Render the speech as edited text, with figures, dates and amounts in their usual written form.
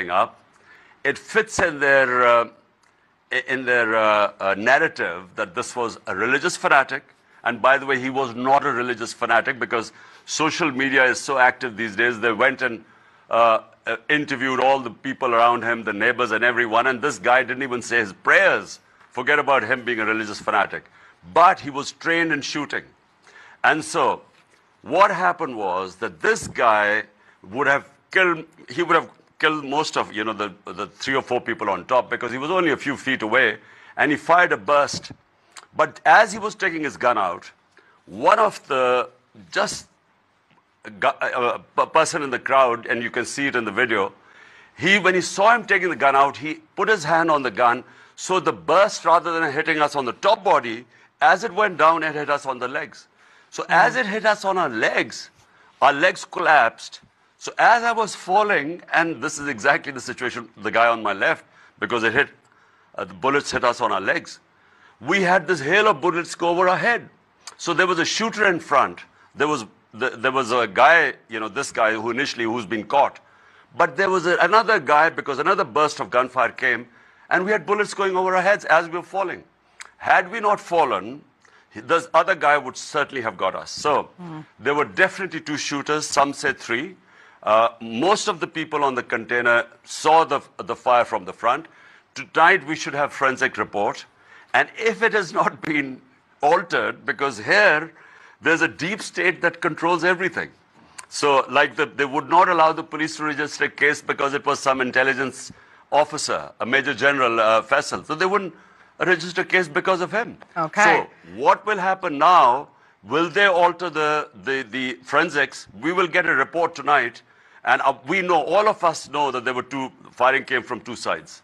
following up. It fits in their narrative that this was a religious fanatic. And by the way, he was not a religious fanatic because social media is so active these days. They went and interviewed all the people around him, the neighbors and everyone, and this guy didn't even say his prayers. Forget about him being a religious fanatic. But he was trained in shooting. And so what happened was that this guy would have killed most of, the 3 or 4 people on top because he was only a few feet away, and he fired a burst. But as he was taking his gun out, one of the person in the crowd, and you can see it in the video, when he saw him taking the gun out, he put his hand on the gun, so the burst, rather than hitting us on the top body, as it went down, it hit us on the legs. So as it hit us on our legs collapsed. So as I was falling, and this is exactly the situation, the guy on my left, because the bullets hit us on our legs. We had this hail of bullets go over our head. So there was a shooter in front. There was a guy, this guy who's been caught. But there was another guy, because another burst of gunfire came, and we had bullets going over our heads as we were falling. Had we not fallen, this other guy would certainly have got us. So there were definitely 2 shooters, some said 3. Most of the people on the container saw the fire from the front. Tonight we should have forensic report. And if it has not been altered, because here there's a deep state that controls everything. So like they would not allow the police to register a case because it was some intelligence officer, a Major General Faisal. So they wouldn't register a case because of him. Okay. So what will happen now? Will they alter the forensics? We will get a report tonight. And we know, all of us know, that there were firing came from 2 sides.